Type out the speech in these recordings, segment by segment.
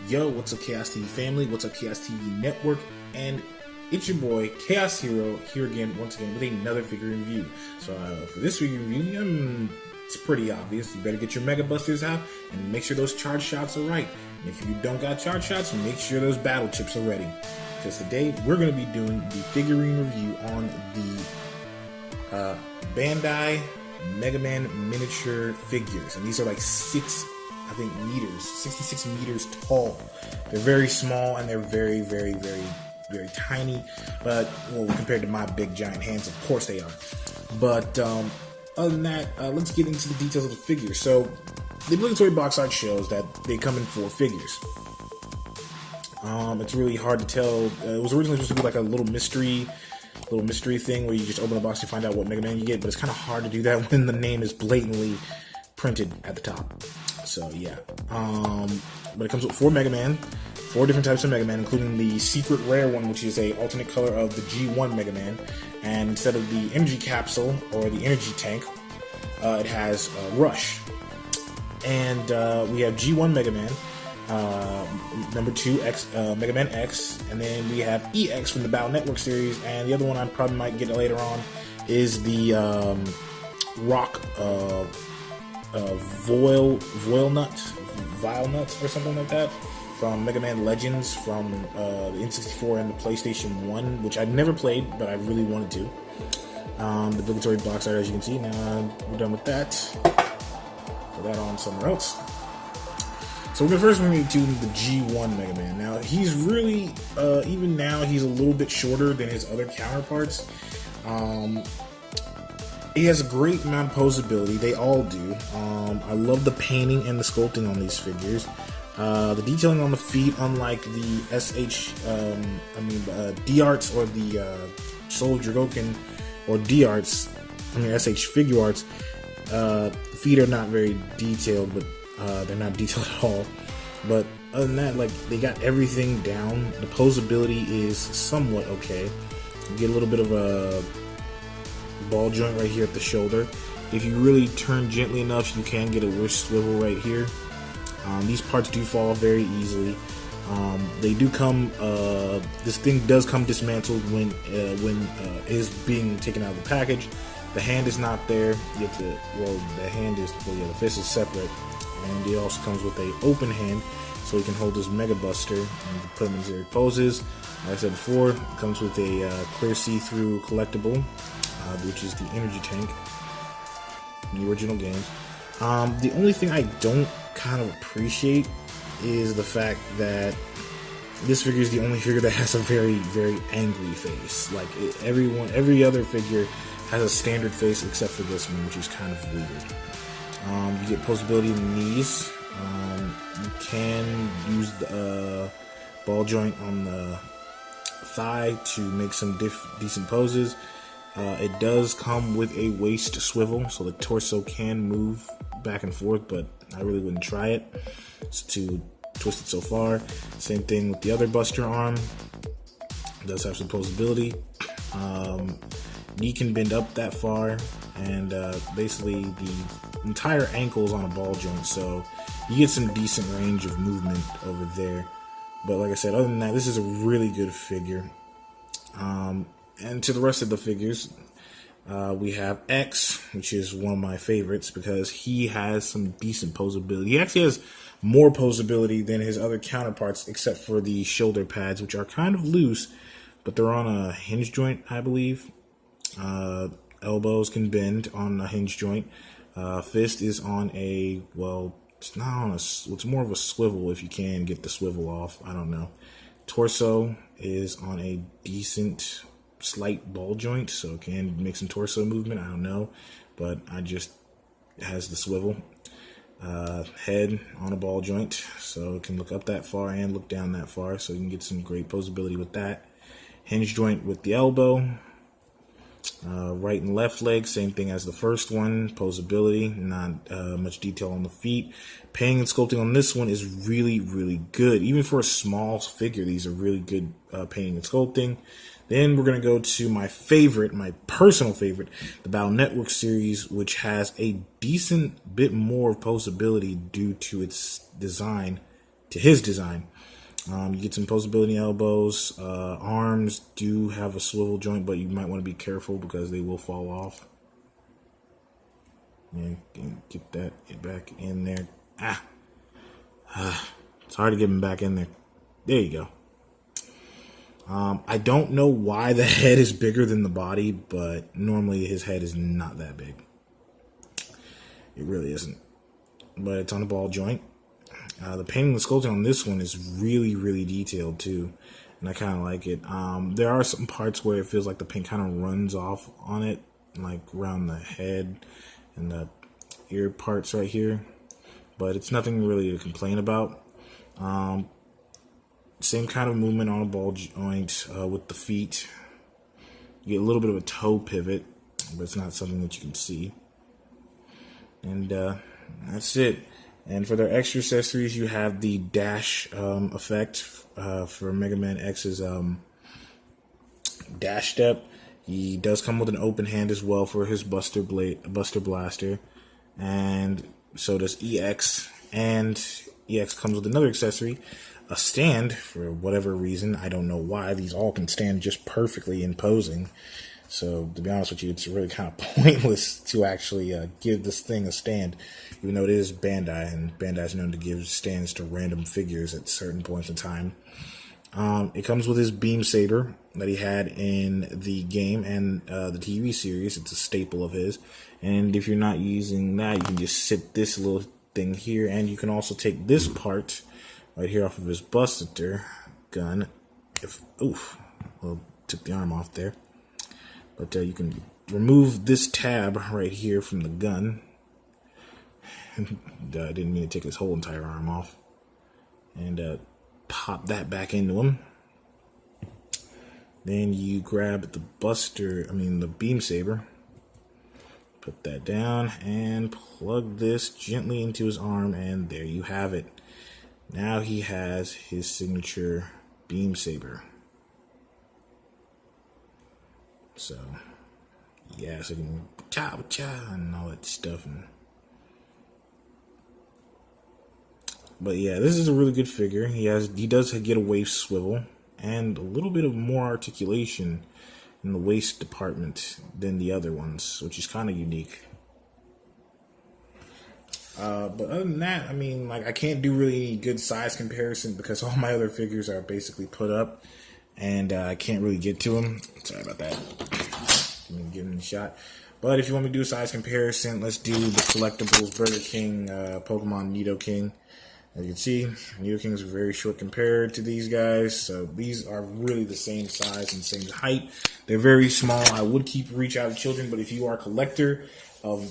Yo, what's up, Chaos TV family? What's up, Chaos TV Network? And it's your boy, Chaos Hero, here again, once again, with another figure review. So, for this figure review, it's pretty obvious. You better get your Mega Busters out and make sure those charge shots are right. And if you don't got charge shots, make sure those battle chips are ready. Because today, we're going to be doing the figurine review on the Bandai MegaMan miniature figures. And these are like 66 meters tall. They're very small and they're very, very, very, very tiny. But, well, compared to my big giant hands, of course they are. But other than that, let's get into the details of the figure. So, the obligatory box art shows that they come in 4 figures. It's really hard to tell. It was originally supposed to be like a little mystery thing where you just open the box to find out what Mega Man you get, but it's kind of hard to do that when the name is blatantly printed at the top. So yeah, but it comes with 4 Mega Man, 4 different types of Mega Man, including the secret rare one, which is a alternate color of the G1 Mega Man. And instead of the energy capsule or the energy tank, it has Rush. And we have G1 Mega Man, number 2 X, Mega Man X, and then we have EX from the Battle Network series. And the other one I probably might get later on is the Rock. Vile Nuts or something like that from Mega Man Legends from the N64 and the PlayStation 1, which I've never played, but I really wanted to. The obligatory box art, as you can see. Now we're done with that. Put that on somewhere else. So we're going to do the G1 Mega Man. Now he's really, even now, he's a little bit shorter than his other counterparts. He has a great amount of posability. They all do. I love the painting and the sculpting on these figures. The detailing on the feet, unlike the D-Arts or the Soul Dragokin or D-Arts, SH Figure Arts, feet are not very detailed, but they're not detailed at all. But other than that, like, they got everything down. The posability is somewhat okay. You get a little bit of a ball joint right here at the shoulder. If you really turn gently enough, you can get a wrist swivel right here. These parts do fall very easily. They do come. This thing does come dismantled when it is being taken out of the package. The hand is not there. You have to. Well, the hand is. Well, yeah, the fist is separate, and it also comes with an open hand, so you can hold this Mega Buster and you can put him in various poses. Like I said before, it comes with a clear see-through collectible, which is the energy tank in the original games. The only thing I don't kind of appreciate is the fact that this figure is the only figure that has a very, very angry face. Like, every other figure has a standard face except for this one, which is kind of weird. You get posability in the knees. You can use the ball joint on the thigh to make some decent poses. It does come with a waist swivel, so the torso can move back and forth, but I really wouldn't try it. It's too twisted so far. Same thing with the other Buster arm. It does have some posability. Knee can bend up that far, and basically the entire ankle is on a ball joint, so you get some decent range of movement over there. But like I said, other than that, this is a really good figure. And to the rest of the figures, we have X, which is one of my favorites because he has some decent posability. He actually has more posability than his other counterparts, except for the shoulder pads, which are kind of loose, but they're on a hinge joint, I believe. Elbows can bend on a hinge joint. Fist is on a, well, it's not on a, it's more of a swivel if you can get the swivel off. I don't know. Torso is on a decent slight ball joint, so it can make some torso movement. I don't know, but it has the swivel. Head on a ball joint, so it can look up that far and look down that far, so you can get some great posability with that. Hinge joint with the elbow. Right and left leg, same thing as the first one. Posability, not much detail on the feet. Painting and sculpting on this one is really, really good. Even for a small figure, these are really good painting and sculpting. Then we're going to go to my favorite, my personal favorite, the Battle Network series, which has a decent bit more posability due to its design to his design. You get some posability elbows. Arms do have a swivel joint, but you might want to be careful because they will fall off. Yeah, get that back in there. It's hard to get him back in there. There you go. I don't know why the head is bigger than the body, but normally his head is not that big. It really isn't. But it's on a ball joint. The painting and the sculpting on this one is really, really detailed too, and I kind of like it. There are some parts where it feels like the paint kind of runs off on it, like around the head and the ear parts right here, but it's nothing really to complain about. Same kind of movement on a ball joint with the feet. You get a little bit of a toe pivot, but it's not something that you can see. And that's it. And for their extra accessories, you have the dash effect for Mega Man X's dash step. He does come with an open hand as well for his Buster Blaster, and so does EX. And EX comes with another accessory, a stand for whatever reason. I don't know why. These all can stand just perfectly in posing. So, to be honest with you, it's really kind of pointless to actually give this thing a stand, even though it is Bandai, and Bandai is known to give stands to random figures at certain points in time. It comes with his beam saber that he had in the game and the TV series. It's a staple of his. And if you're not using that, you can just sit this little thing here, and you can also take this part right here off of his Buster gun. Took the arm off there. But you can remove this tab right here from the gun. I didn't mean to take his whole entire arm off. And pop that back into him. Then you grab the beam saber. Put that down and plug this gently into his arm, and there you have it. Now he has his signature beam saber. So, yeah, so you can cha and all that stuff. But yeah, this is a really good figure. He does get a waist swivel and a little bit of more articulation in the waist department than the other ones, which is kind of unique. But other than that, I can't do really any good size comparison because all my other figures are basically put up, and I can't really get to them. Sorry about that. Give him a shot. But if you want me to do a size comparison, let's do the Collectibles Burger King Pokemon Nidoking. As you can see, Nidoking is very short compared to these guys, so these are really the same size and same height. They're very small. I would keep reach out to children, but if you are a collector of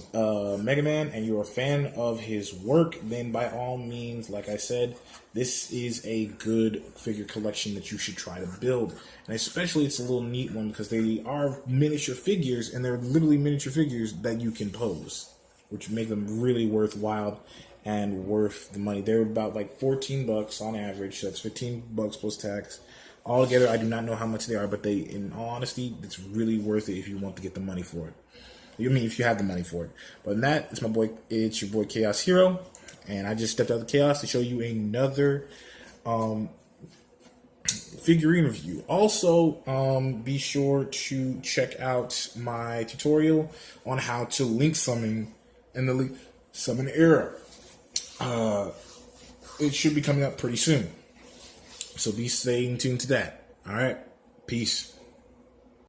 Mega Man and you're a fan of his work, then by all means, like I said, this is a good figure collection that you should try to build. And especially it's a little neat one because they are miniature figures, and they're literally miniature figures that you can pose, which make them really worthwhile and worth the money. They're about like $14 on average. So that's $15 plus tax. Altogether, I do not know how much they are, but in all honesty, it's really worth it if you want to get the money for it. If you have the money for it. But in that, it's your boy Chaos Hero, and I just stepped out of Chaos to show you another figurine review. Also, be sure to check out my tutorial on how to link summon in the link summon era. It should be coming up pretty soon, so be staying tuned to that. All right, peace.